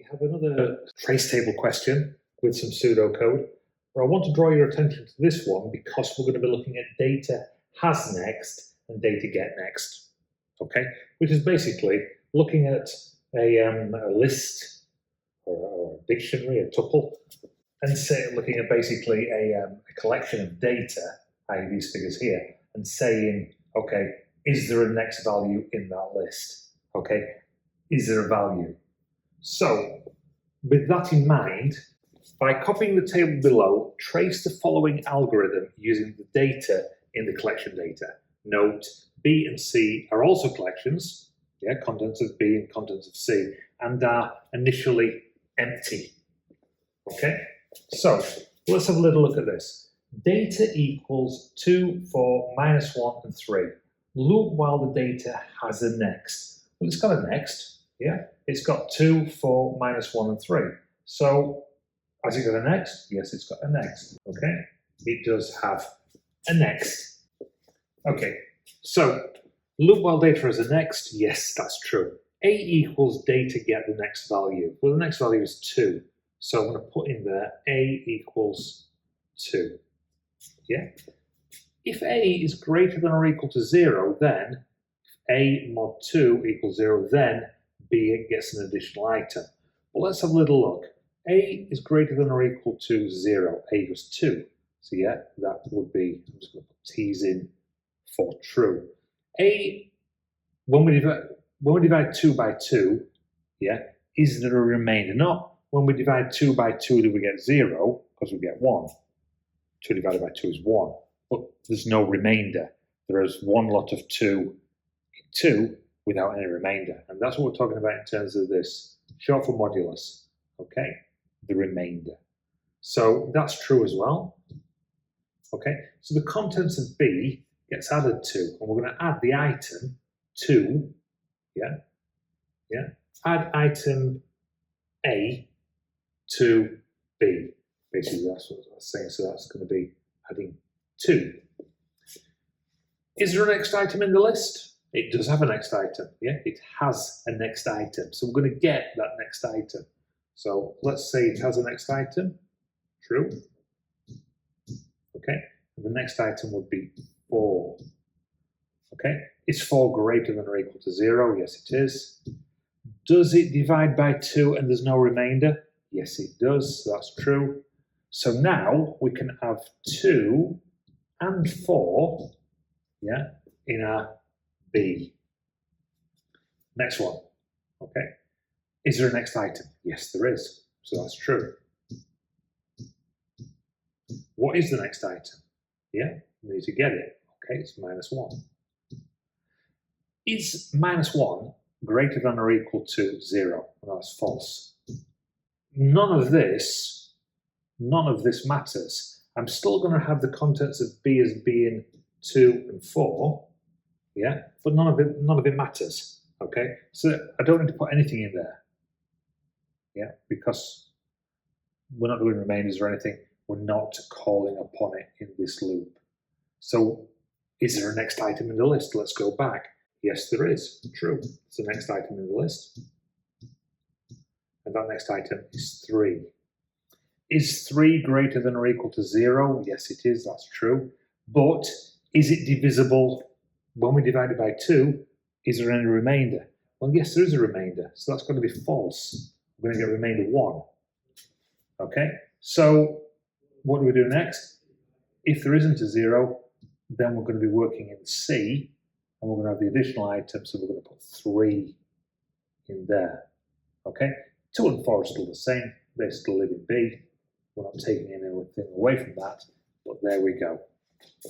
We have another trace table question with some pseudocode, but I want to draw your attention to this one because we're going to be looking at data HasNext and data GetNext, okay? Which is basically looking at a list or a dictionary, a tuple, and looking at basically a collection of data, i.e. these figures here, and saying, okay, is there a next value in that list? Okay, is there a value? So, with that in mind, by copying the table below, trace the following algorithm using the data in the collection data. Note, B and C are also collections, yeah, contents of B and contents of C, and are initially empty. Okay, so let's have a little look at this. Data equals 2, 4, -1, and 3. Loop while the data has a next. Well, it's got a next, yeah? It's got 2, 4, -1, and 3. So, has it got a next? Yes, it's got a next, okay? It does have a next. Okay, so, loop while data has a next, yes, that's true. A equals data get the next value. Well, the next value is 2. So I'm going to put in there A equals 2, yeah? If A is greater than or equal to 0, then A mod 2 equals 0, then B gets an additional item. Well, let's have a little look. A is greater than or equal to 0. A equals 2. So yeah, that would be, I'm just going to put T's in for true. A, when we divide 2 by 2, yeah, is there a remainder? Not when we divide 2 by 2 do we get 0, because we get 1. 2 divided by 2 is 1. But there's no remainder. There is one lot of 2 in 2 without any remainder. And that's what we're talking about in terms of this. Short for modulus, okay? The remainder. So that's true as well. Okay, so the contents of B gets added to, and we're going to add the item to, yeah, add item A to B. Basically, that's what I was saying, so that's going to be adding 2. Is there a next item in the list? It does have a next item, yeah? It has a next item, so we're going to get that next item. So let's say it has a next item, true. Okay, and the next item would be 4. Okay, is 4 greater than or equal to 0? Yes, it is. Does it divide by 2 and there's no remainder? Yes, it does, so that's true. So now we can have 2 and 4, yeah, in our B. Next one, okay. Is there a next item? Yes, there is, so that's true. What is the next item? Yeah, we need to get it. Okay, it's -1. Is -1 greater than or equal to 0? Well, that's false. None of this matters. I'm still going to have the contents of B as being 2 and 4, yeah, but none of it matters. Okay, so I don't need to put anything in there, yeah, because we're not doing remainders or anything. We're not calling upon it in this loop. So, is there a next item in the list? Let's go back. Yes, there is. True. It's the next item in the list. And that next item is 3. Is 3 greater than or equal to 0? Yes, it is. That's true. But is it divisible? When we divide it by 2, is there any remainder? Well, yes, there is a remainder. So that's going to be false. We're going to get remainder 1. Okay? So, what do we do next? If there isn't a 0, then we're going to be working in C, and we're going to have the additional item, so we're going to put 3 in there. Okay? 2 and 4 are still the same. They still live in B. We're not taking anything away from that, but there we go.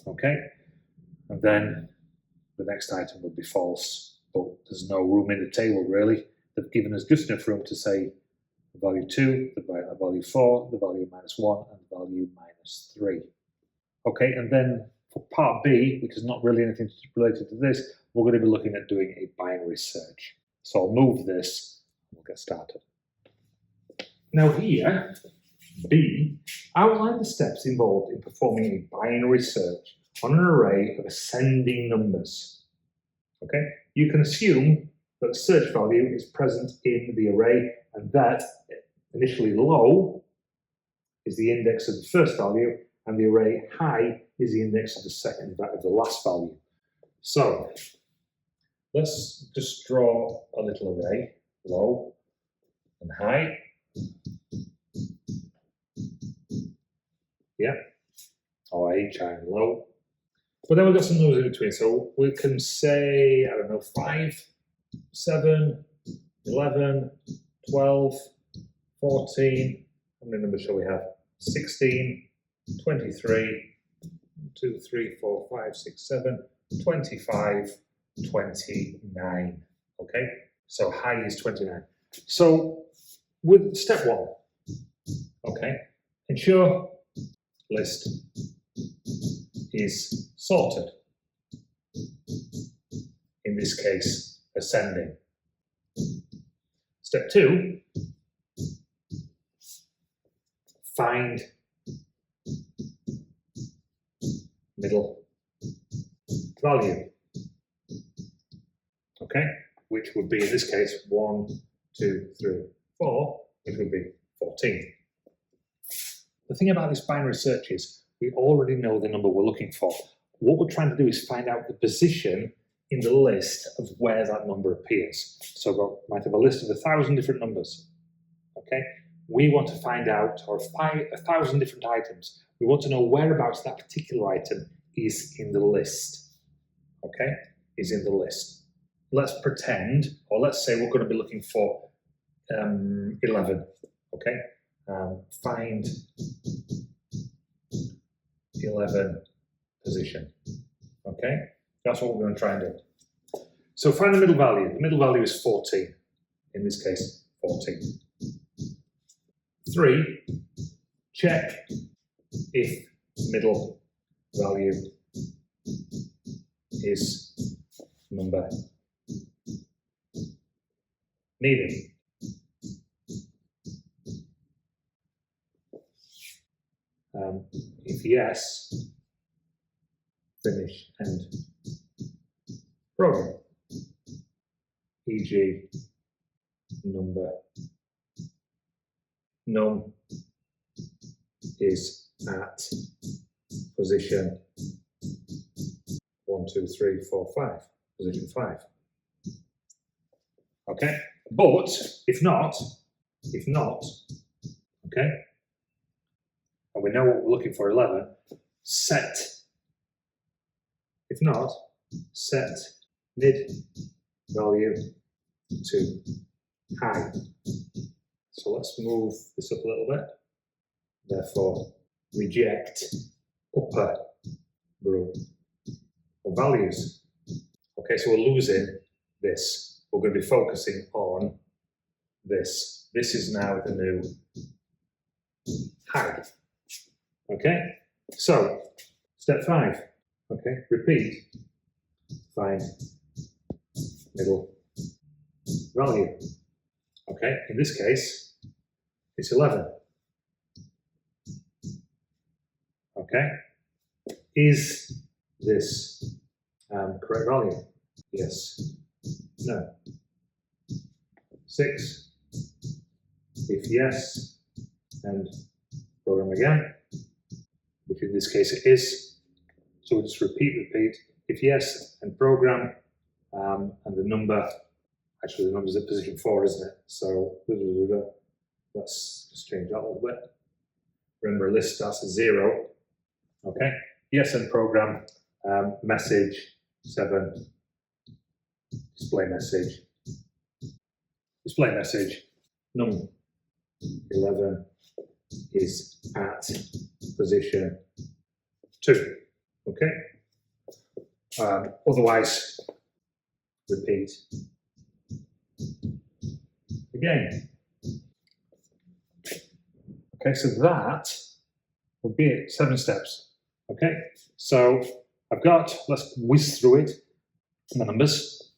Okay? And then the next item would be false, but there's no room in the table, really. They've given us just enough room to say the value 2, the value 4, the value -1, and the value -3. Okay, and then for part B, which is not really anything related to this, we're going to be looking at doing a binary search. So I'll move this, and we'll get started. Now here, B, outline the steps involved in performing a binary search on an array of ascending numbers. Okay, you can assume that the search value is present in the array and that initially low is the index of the first value, and the array high is the index of the last value. So let's just draw a little array, low and high. Yeah, or H, high and low. But then we've got some numbers in between. So we can say, I don't know, 5, 7, 11, 12, 14. How many numbers shall we have? 16, 23, 2, 3, 4, 5, 6, 7, 25, 29. Okay, so high is 29. So with step 1, okay, ensure list is sorted. In this case, ascending. Step 2, find middle value. Okay, which would be in this case 1, 2, 3, 4, which would be 14. The thing about this binary search is we already know the number we're looking for. What we're trying to do is find out the position in the list of where that number appears. So we might have a list of 1,000 different numbers. Okay, we want to find out, or 1,000 different items. We want to know whereabouts that particular item is in the list. Okay, is in the list. Let's pretend, or let's say we're going to be looking for 11. Okay, find 11 position. Okay, that's what we're going to try and do. So find the middle value. The middle value is 14. In this case, 14. 3, check if middle value is number needed. If yes, finish and program. E.g. number num is at position 1, 2, 3, 4, 5, position 5. Okay, but if not, okay, and we know what we're looking for 11, set, if not, set mid value to high. So let's move this up a little bit. Therefore, reject upper group of values. Okay, so we're losing this. We're going to be focusing on this. This is now the new high. Okay, so step 5. Okay, repeat. Find middle value. Okay, in this case, it's 11. Okay, is this correct value? Yes. No. 6. If yes, and program again, which in this case it is. So we'll just repeat. If yes, and program, and the number, actually the number's at position 4, isn't it? So let's just change that a little bit. Remember, a list starts at 0. Okay. Yes, and program, message 7, display message. Display message, num 11 is at position 2. Okay. Otherwise, repeat again. Okay, so that would be it. 7 steps. Okay, so I've got, let's whiz through it. My numbers.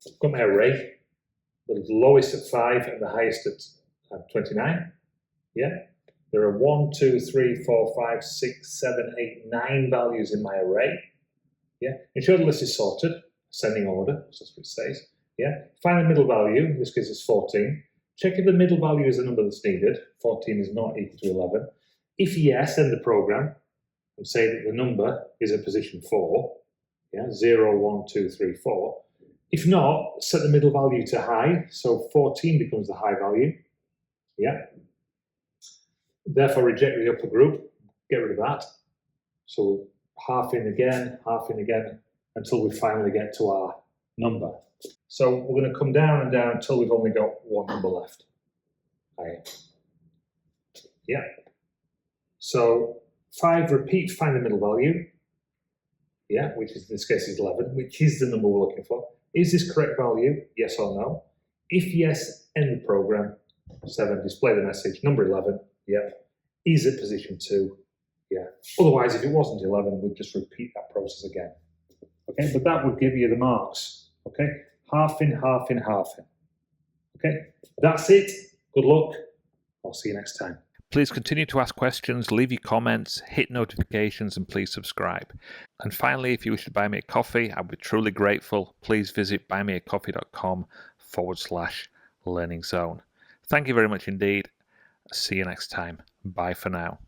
I've got my array. The lowest at 5 and the highest at 29. Yeah. There are 1, 2, 3, 4, 5, 6, 7, 8, 9 values in my array. Yeah. Ensure the list is sorted, ascending order, so that's what it says. Yeah. Find the middle value, in this case it's 14. Check if the middle value is the number that's needed. 14 is not equal to 11. If yes, end the program and say that the number is at position 4. Yeah, 0, 1, 2, 3, 4. If not, set the middle value to high, so 14 becomes the high value. Yeah. Therefore, reject the upper group, get rid of that. So half in again, until we finally get to our number. So we're going to come down and down until we've only got one number left. Yeah. So 5, repeat, find the middle value. Yeah, which is in this case is 11, which is the number we're looking for. Is this correct value? Yes or no? If yes, end the program. 7, display the message. Number 11, yeah. Is it position 2? Yeah. Otherwise, if it wasn't 11, we'd just repeat that process again. Okay, but that would give you the marks. Okay, half in, half in, half in. Okay, that's it. Good luck. I'll see you next time. Please continue to ask questions, leave your comments, hit notifications, and please subscribe. And finally, if you wish to buy me a coffee, I'd be truly grateful. Please visit buymeacoffee.com/learning zone. Thank you very much indeed. See you next time. Bye for now.